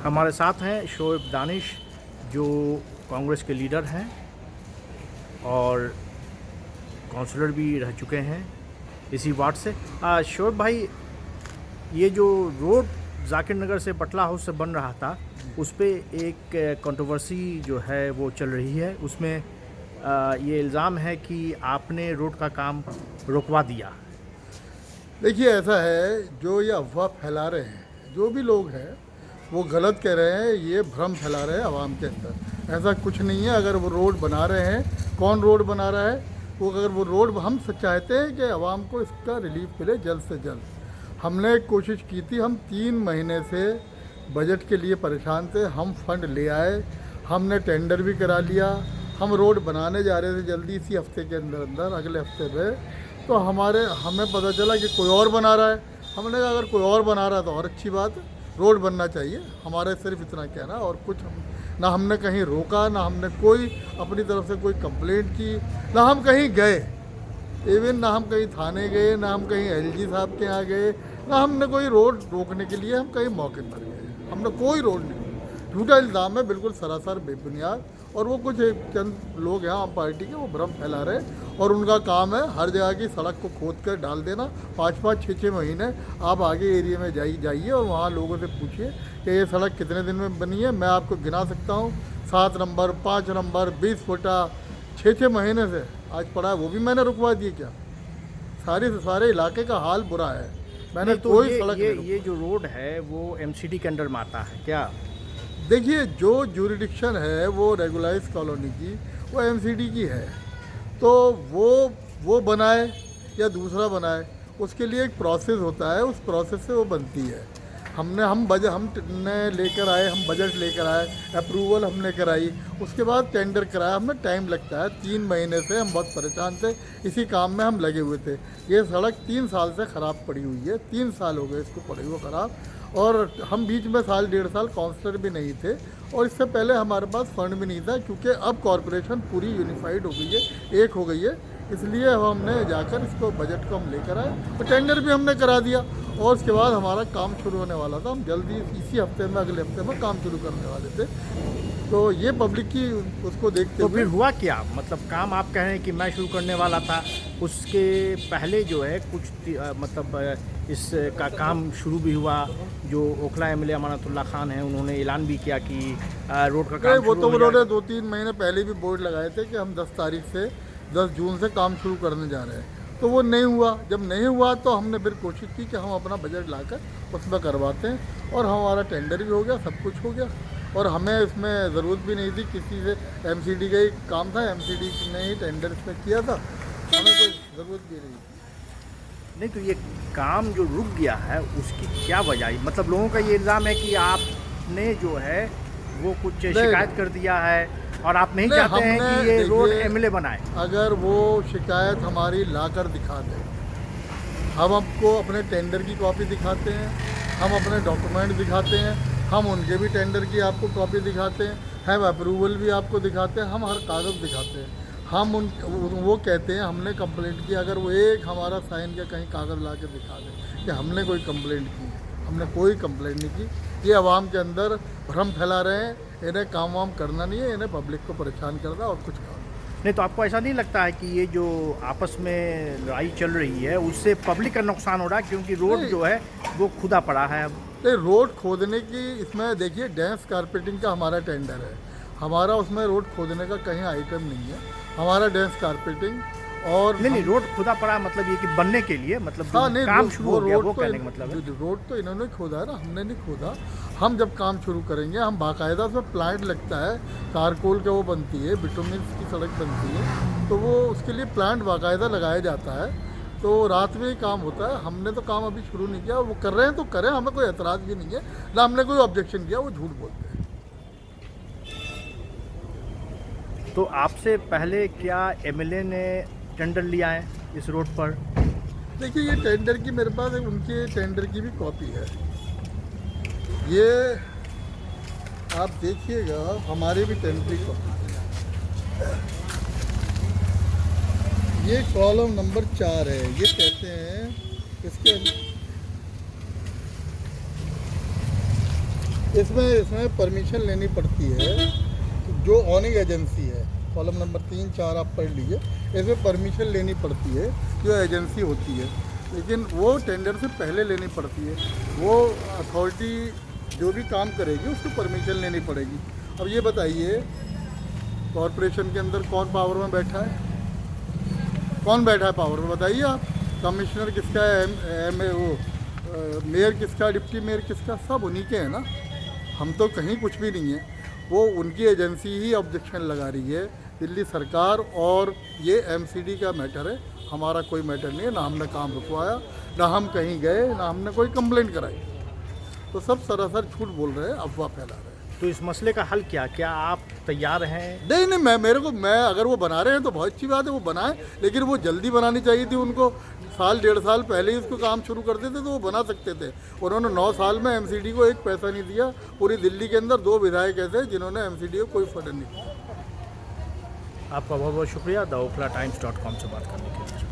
हमारे साथ हैं शोएब दानिश, जो कांग्रेस के लीडर हैं और काउंसलर भी रह चुके हैं इसी वार्ड से। शोएब भाई, ये जो रोड जाकिर नगर से बटला हाउस से बन रहा था, उस पे एक कंट्रोवर्सी जो है वो चल रही है। उसमें ये इल्ज़ाम है कि आपने रोड का काम रुकवा दिया। देखिए, ऐसा है, जो ये अफवाह फैला रहे हैं, जो भी लोग हैं वो गलत कह रहे हैं, ये भ्रम फैला रहे हैं आवाम के अंदर। ऐसा कुछ नहीं है। अगर वो रोड बना रहे हैं, कौन रोड बना रहा है, वो अगर वो रोड, हम चाहते हैं कि आवाम को इसका रिलीफ मिले जल्द से जल्द। हमने कोशिश की थी, हम 3 महीने से बजट के लिए परेशान थे, हम फंड ले आए, हमने टेंडर भी करा लिया, हम रोड बनाने जा रहे थे जल्दी इसी हफ्ते के अंदर अंदर, अगले हफ्ते में। तो हमें पता चला कि कोई और बना रहा है। हमने कहा अगर कोई और बना रहा है तो और अच्छी बात है, रोड बनना चाहिए। हमारे सिर्फ इतना कहना, और कुछ ना हमने कहीं रोका, ना हमने कोई अपनी तरफ से कोई कंप्लेंट की, ना हम कहीं गए, इवन ना हम कहीं थाने गए, ना हम कहीं एलजी साहब के यहाँ गए, ना हमने कोई रोड रोकने के लिए हम कहीं मौके पर गए। हमने कोई रोड नहीं। झूठा इल्ज़ाम है, बिल्कुल सरासर बेबुनियाद। और वो कुछ चंद लोग हैं आम पार्टी के, वो भ्रम फैला रहे हैं, और उनका काम है हर जगह की सड़क को खोद कर डाल देना। 5-5, 6-6 महीने आप आगे एरिया में जाइए और वहाँ लोगों से पूछिए कि ये सड़क कितने दिन में बनी है। मैं आपको गिना सकता हूँ, 7 नंबर, 5 नंबर, 20 फुटा 6-6 महीने से आज पड़ा है, वो भी मैंने रुकवा दिए। क्या सारे इलाके का हाल बुरा है। मैंने तो कोई सड़क ये जो रोड है वो एमसीडी के अंडर में आता है क्या? देखिए, जो ज्यूरिडिक्शन है वो रेगुलाइज कॉलोनी की, वो एमसीडी की है। तो वो बनाए या दूसरा बनाए, उसके लिए एक प्रोसेस होता है, उस प्रोसेस से वो बनती है। हमने लेकर आए, हम बजट लेकर आए, अप्रूवल हमने कराई, उसके बाद टेंडर कराया। हमें टाइम लगता है, 3 महीने से हम बहुत परेशान थे, इसी काम में हम लगे हुए थे। ये सड़क 3 साल से ख़राब पड़ी हुई है, 3 साल हो गए इसको पड़े हुए ख़राब। और हम बीच में साल 1.5 साल काउंसलर भी नहीं थे, और इससे पहले हमारे पास फंड भी नहीं था, क्योंकि अब कॉरपोरेशन पूरी यूनिफाइड हो गई है, एक हो गई है। इसलिए हमने जाकर इसको बजट को हम लेकर आए, और टेंडर भी हमने करा दिया, और उसके बाद हमारा काम शुरू होने वाला था। हम जल्दी इसी हफ्ते में, अगले हफ्ते में काम शुरू करने वाले थे। तो ये पब्लिक की उसको देखते तो हुए फिर हुआ क्या? मतलब काम आप कह रहे हैं कि मैं शुरू करने वाला था, उसके पहले जो है कुछ इसका काम शुरू भी हुआ। जो ओखला एमएलए अमानतुल्लाह खान हैं, उन्होंने ऐलान भी किया कि रोड का काम वो शुरू तो हो उन्होंने जाएगा। 2-3 महीने पहले भी बोर्ड लगाए थे कि हम 10 जून से काम शुरू करने जा रहे हैं। तो वो नहीं हुआ। जब नहीं हुआ तो हमने फिर कोशिश की कि हम अपना बजट लाकर उसमें करवाते हैं, और हमारा टेंडर भी हो गया, सब कुछ हो गया, और हमें इसमें ज़रूरत भी नहीं थी किसी से। एमसीडी का ही काम था, एमसीडी ने ही टेंडर इसमें किया था, हमें कोई ज़रूरत भी नहीं थी। नहीं, तो ये काम जो रुक गया है उसकी क्या वजह? मतलब लोगों का ये इल्ज़ाम है कि आपने जो है वो कुछ शिकायत कर दिया है, और आप नहीं चाहते हैं कि ये रोड एमएलए बनाए। अगर वो शिकायत हमारी लाकर दिखा दें, हम आपको अपने टेंडर की कॉपी दिखाते हैं, हम अपने डॉक्यूमेंट दिखाते हैं, हम उनके भी टेंडर की आपको कॉपी दिखाते हैं, हम अप्रूवल भी आपको दिखाते हैं, हम हर कागज़ दिखाते हैं। हम वो कहते हैं हमने कंप्लेंट की, अगर वो एक हमारा साइन का कहीं कागज़ ला के दिखा दें कि हमने कोई कंप्लेंट की है, हमने कोई कंप्लेंट नहीं की। ये आवाम के अंदर भ्रम फैला रहे हैं। इन्हें काम वाम करना नहीं है, इन्हें पब्लिक को परेशान करना, और कुछ काम नहीं, तो आपको ऐसा नहीं लगता है कि ये जो आपस में लड़ाई चल रही है उससे पब्लिक का नुकसान हो रहा है? क्योंकि रोड जो है वो खुदा पड़ा है अब। नहीं, रोड खोदने की, इसमें देखिए डेंस कारपेटिंग का हमारा टेंडर है, हमारा उसमें रोड खोदने का कहीं आइटम नहीं है। हमारा डेंस कारपेटिंग और नहीं, रोड खुदा पड़ा मतलब ये कि बनने के लिए, मतलब हाँ, नहीं, काम शुरू हो गया, वो तो कहने का मतलब है। रोड तो इन्होंने खोदा है ना, हमने नहीं खोदा। हम जब काम शुरू करेंगे, हम बाकायदा उसमें प्लांट लगता है, तारकोल का वो बनती है, बिटुमिन्स की सड़क बनती है, तो वो उसके लिए प्लांट बाकायदा लगाया जाता है। तो रात में ही काम होता है। हमने तो काम अभी शुरू नहीं किया, वो कर रहे हैं तो करें, हमें कोई एतराज़ भी नहीं है, ना हमने कोई ऑब्जेक्शन किया। वो झूठ बोलते हैं। तो आपसे पहले क्या एमएलए ने टेंडर लिया है इस रोड पर? देखिए, ये टेंडर की मेरे पास उनके टेंडर की भी कॉपी है, ये आप देखिएगा, हमारे भी टेंडर की कॉपी है। ये कॉलम नंबर 4 है, ये कहते हैं इसके इसमें परमिशन लेनी पड़ती है। जो ऑनिंग एजेंसी है, कॉलम नंबर 3-4 आप पढ़ लीजिए, इसमें परमिशन लेनी पड़ती है जो एजेंसी होती है, लेकिन वो टेंडर से पहले लेनी पड़ती है। वो अथॉरिटी जो भी काम करेगी उसको परमिशन लेनी पड़ेगी। अब ये बताइए, कॉरपोरेशन के अंदर कौन पावर में बैठा है? कौन बैठा है पावर में, बताइए आप। कमिश्नर किसका है, मेयर किसका, डिप्टी मेयर किसका, सब उन्हीं के हैं ना। हम तो कहीं कुछ भी नहीं है। वो उनकी एजेंसी ही ऑब्जेक्शन लगा रही है, दिल्ली सरकार, और ये एमसीडी का मैटर है, हमारा कोई मैटर नहीं है। ना हमने काम रुकवाया, ना हम कहीं गए, ना हमने कोई कंप्लेंट कराई। तो सब सरासर झूठ बोल रहे हैं, अफवाह फैला रहे हैं। तो इस मसले का हल क्या आप तैयार हैं? नहीं, मैं अगर वो बना रहे हैं तो बहुत अच्छी बात है, वो बनाएं, लेकिन वो जल्दी बनानी चाहिए थी उनको। साल 1.5 साल पहले ही इसको काम शुरू कर देते तो वो बना सकते थे। उन्होंने 9 साल में एमसीडी को एक पैसा नहीं दिया। पूरी दिल्ली के अंदर 2 विधायक ऐसे जिन्होंने एमसीडी को कोई फंड नहीं दिया। आपका बहुत बहुत शुक्रिया द ओखला टाइम्स.com से बात करने के लिए।